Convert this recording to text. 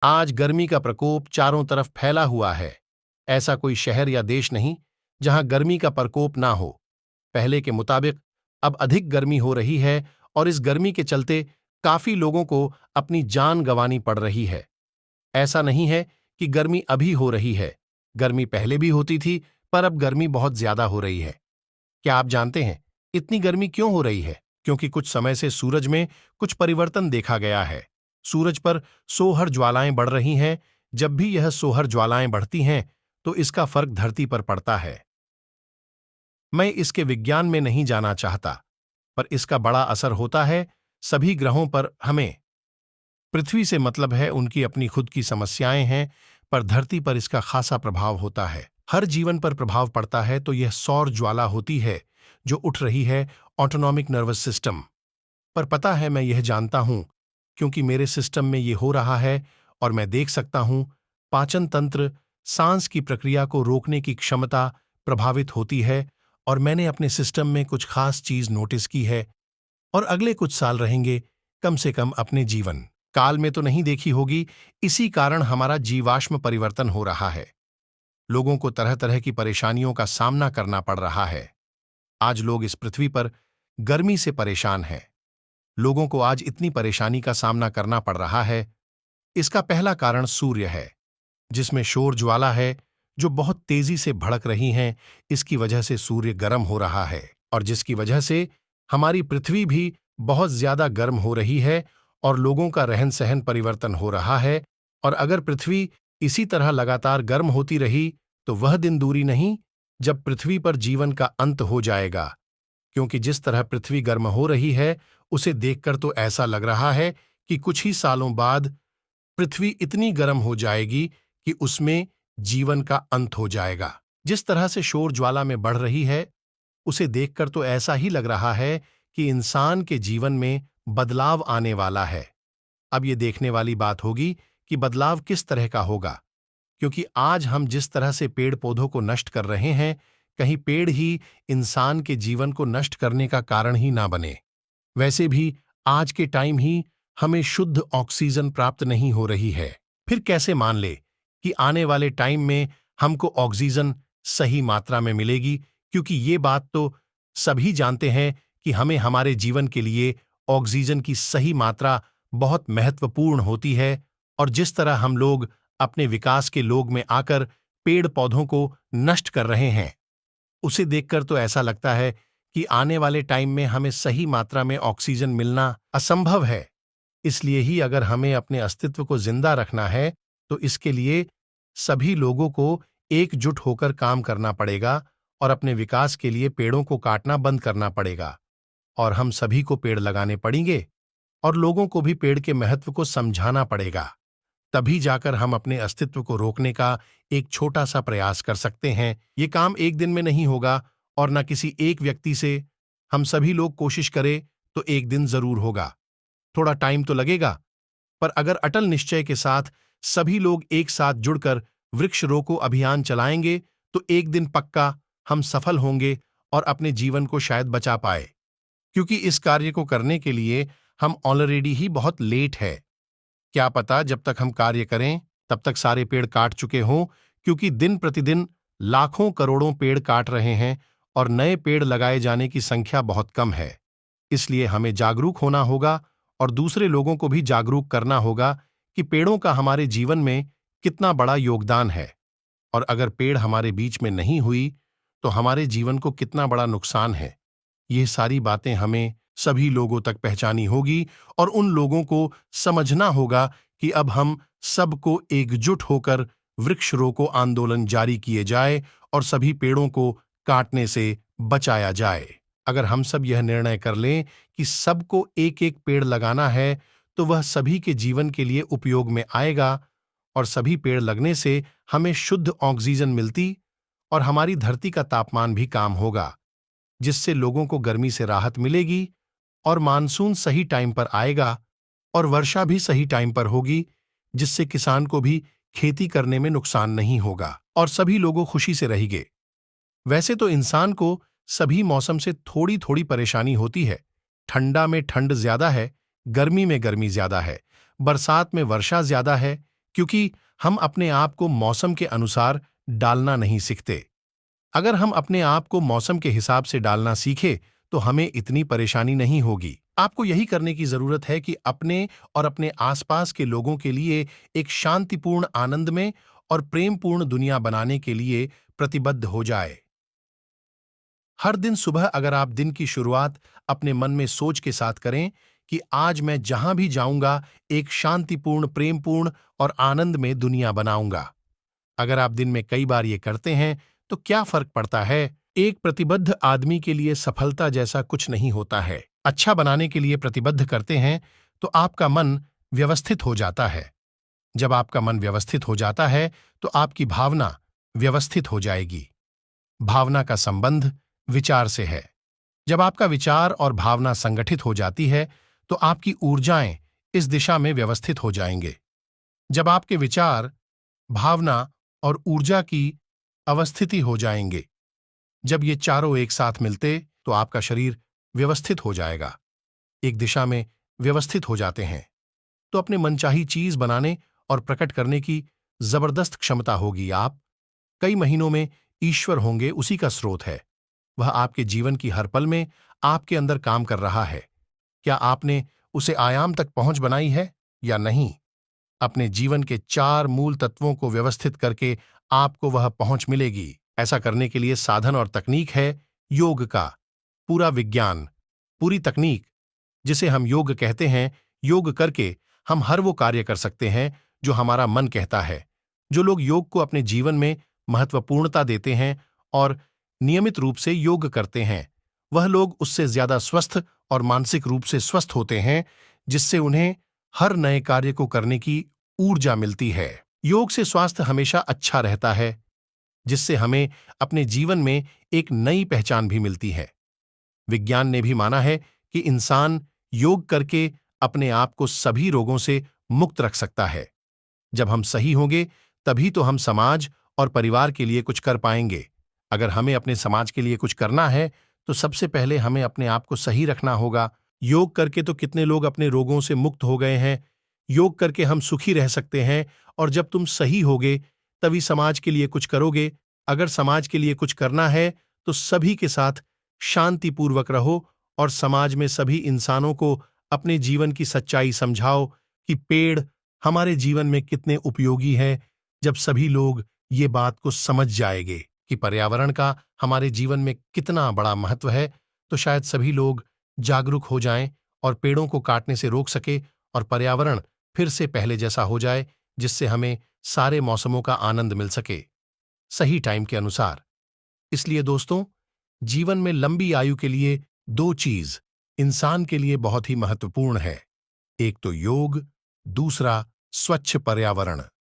आज गर्मी का प्रकोप चारों तरफ फैला हुआ है। ऐसा कोई शहर या देश नहीं जहां गर्मी का प्रकोप ना हो। पहले के मुताबिक अब अधिक गर्मी हो रही है और इस गर्मी के चलते काफी लोगों को अपनी जान गंवानी पड़ रही है। ऐसा नहीं है कि गर्मी अभी हो रही है, गर्मी पहले भी होती थी, पर अब गर्मी बहुत ज्यादा हो रही है। क्या आप जानते हैं इतनी गर्मी क्यों हो रही है? क्योंकि कुछ समय से सूरज में कुछ परिवर्तन देखा गया है। सूरज पर सोहर ज्वालाएं बढ़ रही हैं। जब भी यह सोहर ज्वालाएं बढ़ती हैं तो इसका फर्क धरती पर पड़ता है। मैं इसके विज्ञान में नहीं जाना चाहता, पर इसका बड़ा असर होता है सभी ग्रहों पर। हमें पृथ्वी से मतलब है, उनकी अपनी खुद की समस्याएं हैं, पर धरती पर इसका खासा प्रभाव होता है। हर जीवन पर प्रभाव पड़ता है तो यह सौर ज्वाला होती है जो उठ रही है ऑटोनॉमिक नर्वस सिस्टम पर। पता है, मैं यह जानता हूं क्योंकि मेरे सिस्टम में यह हो रहा है और मैं देख सकता हूं। पाचन तंत्र, सांस की प्रक्रिया को रोकने की क्षमता प्रभावित होती है और मैंने अपने सिस्टम में कुछ खास चीज नोटिस की है और अगले कुछ साल रहेंगे, कम से कम अपने जीवन काल में तो नहीं देखी होगी। इसी कारण हमारा जीवाश्म परिवर्तन हो रहा है। लोगों को तरह तरह की परेशानियों का सामना करना पड़ रहा है। आज लोग इस पृथ्वी पर गर्मी से परेशान हैं। लोगों को आज इतनी परेशानी का सामना करना पड़ रहा है, इसका पहला कारण सूर्य है, जिसमें शोर ज्वाला है जो बहुत तेजी से भड़क रही हैं। इसकी वजह से सूर्य गर्म हो रहा है और जिसकी वजह से हमारी पृथ्वी भी बहुत ज्यादा गर्म हो रही है और लोगों का रहन सहन परिवर्तन हो रहा है। और अगर पृथ्वी इसी तरह लगातार गर्म होती रही तो वह दिन दूरी नहीं जब पृथ्वी पर जीवन का अंत हो जाएगा। क्योंकि जिस तरह पृथ्वी गर्म हो रही है उसे देखकर तो ऐसा लग रहा है कि कुछ ही सालों बाद पृथ्वी इतनी गर्म हो जाएगी कि उसमें जीवन का अंत हो जाएगा। जिस तरह से शोर ज्वाला में बढ़ रही है उसे देखकर तो ऐसा ही लग रहा है कि इंसान के जीवन में बदलाव आने वाला है। अब ये देखने वाली बात होगी कि बदलाव किस तरह का होगा, क्योंकि आज हम जिस तरह से पेड़ पौधों को नष्ट कर रहे हैं, कहीं पेड़ ही इंसान के जीवन को नष्ट करने का कारण ही ना बने। वैसे भी आज के टाइम ही हमें शुद्ध ऑक्सीजन प्राप्त नहीं हो रही है, फिर कैसे मान ले कि आने वाले टाइम में हमको ऑक्सीजन सही मात्रा में मिलेगी? क्योंकि ये बात तो सभी जानते हैं कि हमें हमारे जीवन के लिए ऑक्सीजन की सही मात्रा बहुत महत्वपूर्ण होती है। और जिस तरह हम लोग अपने विकास के लोग में आकर पेड़ पौधों को नष्ट कर रहे हैं, उसे देखकर तो ऐसा लगता है कि आने वाले टाइम में हमें सही मात्रा में ऑक्सीजन मिलना असंभव है। इसलिए ही अगर हमें अपने अस्तित्व को जिंदा रखना है तो इसके लिए सभी लोगों को एकजुट होकर काम करना पड़ेगा और अपने विकास के लिए पेड़ों को काटना बंद करना पड़ेगा। और हम सभी को पेड़ लगाने पड़ेंगे और लोगों को भी पेड़ के महत्व को समझाना पड़ेगा। तभी जाकर हम अपने अस्तित्व को रोकने का एक छोटा सा प्रयास कर सकते हैं। ये काम एक दिन में नहीं होगा और न किसी एक व्यक्ति से। हम सभी लोग कोशिश करें तो एक दिन जरूर होगा। थोड़ा टाइम तो लगेगा, पर अगर अटल निश्चय के साथ सभी लोग एक साथ जुड़कर वृक्ष रोको अभियान चलाएंगे तो एक दिन पक्का हम सफल होंगे और अपने जीवन को शायद बचा पाए। क्योंकि इस कार्य को करने के लिए हम ऑलरेडी ही बहुत लेट है। क्या पता जब तक हम कार्य करें तब तक सारे पेड़ काट चुके हों, क्योंकि दिन प्रतिदिन लाखों करोड़ों पेड़ काट रहे हैं और नए पेड़ लगाए जाने की संख्या बहुत कम है। इसलिए हमें जागरूक होना होगा और दूसरे लोगों को भी जागरूक करना होगा कि पेड़ों का हमारे जीवन में कितना बड़ा योगदान है और अगर पेड़ हमारे बीच में नहीं हुई तो हमारे जीवन को कितना बड़ा नुकसान है। ये सारी बातें हमें सभी लोगों तक पहुंचानी होगी और उन लोगों को समझना होगा कि अब हम सबको एकजुट होकर वृक्ष रोको आंदोलन जारी किए जाए और सभी पेड़ों को काटने से बचाया जाए। अगर हम सब यह निर्णय कर लें कि सबको एक एक पेड़ लगाना है तो वह सभी के जीवन के लिए उपयोग में आएगा और सभी पेड़ लगने से हमें शुद्ध ऑक्सीजन मिलती और हमारी धरती का तापमान भी कम होगा, जिससे लोगों को गर्मी से राहत मिलेगी और मानसून सही टाइम पर आएगा और वर्षा भी सही टाइम पर होगी, जिससे किसान को भी खेती करने में नुकसान नहीं होगा और सभी लोगों खुशी से रहेंगे। वैसे तो इंसान को सभी मौसम से थोड़ी थोड़ी परेशानी होती है। ठंडा में ठंड ज्यादा है, गर्मी में गर्मी ज्यादा है, बरसात में वर्षा ज्यादा है, क्योंकि हम अपने आप को मौसम के अनुसार डालना नहीं सीखते। अगर हम अपने आप को मौसम के हिसाब से डालना सीखे तो हमें इतनी परेशानी नहीं होगी। आपको यही करने की जरूरत है कि अपने और अपने आसपास के लोगों के लिए एक शांतिपूर्ण, आनंदमय और प्रेमपूर्ण दुनिया बनाने के लिए प्रतिबद्ध हो जाए। हर दिन सुबह अगर आप दिन की शुरुआत अपने मन में सोच के साथ करें कि आज मैं जहां भी जाऊंगा एक शांतिपूर्ण, प्रेमपूर्ण और आनंद में दुनिया बनाऊंगा। अगर आप दिन में कई बार ये करते हैं तो क्या फर्क पड़ता है? एक प्रतिबद्ध आदमी के लिए सफलता जैसा कुछ नहीं होता है। अच्छा बनाने के लिए प्रतिबद्ध करते हैं तो आपका मन व्यवस्थित हो जाता है। जब आपका मन व्यवस्थित हो जाता है तो आपकी भावना व्यवस्थित हो जाएगी। भावना का संबंध विचार से है। जब आपका विचार और भावना संगठित हो जाती है तो आपकी ऊर्जाएं इस दिशा में व्यवस्थित हो जाएंगे। जब आपके विचार, भावना और ऊर्जा की अवस्थिति हो जाएंगे, जब ये चारों एक साथ मिलते तो आपका शरीर व्यवस्थित हो जाएगा, एक दिशा में व्यवस्थित हो जाते हैं तो अपने मनचाही चीज बनाने और प्रकट करने की जबरदस्त क्षमता होगी। आप कई महीनों में ईश्वर होंगे, उसी का स्रोत है। वह आपके जीवन की हर पल में आपके अंदर काम कर रहा है। क्या आपने उसे आयाम तक पहुंच बनाई है या नहीं? अपने जीवन के 4 मूल तत्वों को व्यवस्थित करके आपको वह पहुंच मिलेगी। ऐसा करने के लिए साधन और तकनीक है योग का पूरा विज्ञान, पूरी तकनीक जिसे हम योग कहते हैं। योग करके हम हर वो कार्य कर सकते हैं जो हमारा मन कहता है। जो लोग योग को अपने जीवन में महत्वपूर्णता देते हैं और नियमित रूप से योग करते हैं, वह लोग उससे ज्यादा स्वस्थ और मानसिक रूप से स्वस्थ होते हैं, जिससे उन्हें हर नए कार्य को करने की ऊर्जा मिलती है। योग से स्वास्थ्य हमेशा अच्छा रहता है, जिससे हमें अपने जीवन में एक नई पहचान भी मिलती है। विज्ञान ने भी माना है कि इंसान योग करके अपने आप को सभी रोगों से मुक्त रख सकता है। जब हम सही होंगे तभी तो हम समाज और परिवार के लिए कुछ कर पाएंगे। अगर हमें अपने समाज के लिए कुछ करना है तो सबसे पहले हमें अपने आप को सही रखना होगा। योग करके तो कितने लोग अपने रोगों से मुक्त हो गए हैं। योग करके हम सुखी रह सकते हैं। और जब तुम सही होगे तभी समाज के लिए कुछ करोगे। अगर समाज के लिए कुछ करना है तो सभी के साथ शांतिपूर्वक रहो और समाज में सभी इंसानों को अपने जीवन की सच्चाई समझाओ कि पेड़ हमारे जीवन में कितने उपयोगी हैं। जब सभी लोग ये बात को समझ जाएंगे कि पर्यावरण का हमारे जीवन में कितना बड़ा महत्व है, तो शायद सभी लोग जागरूक हो जाएं और पेड़ों को काटने से रोक सके और पर्यावरण फिर से पहले जैसा हो जाए, जिससे हमें सारे मौसमों का आनंद मिल सके सही टाइम के अनुसार। इसलिए दोस्तों, जीवन में लंबी आयु के लिए 2 चीज इंसान के लिए बहुत ही महत्वपूर्ण है। एक तो योग, दूसरा स्वच्छ पर्यावरण।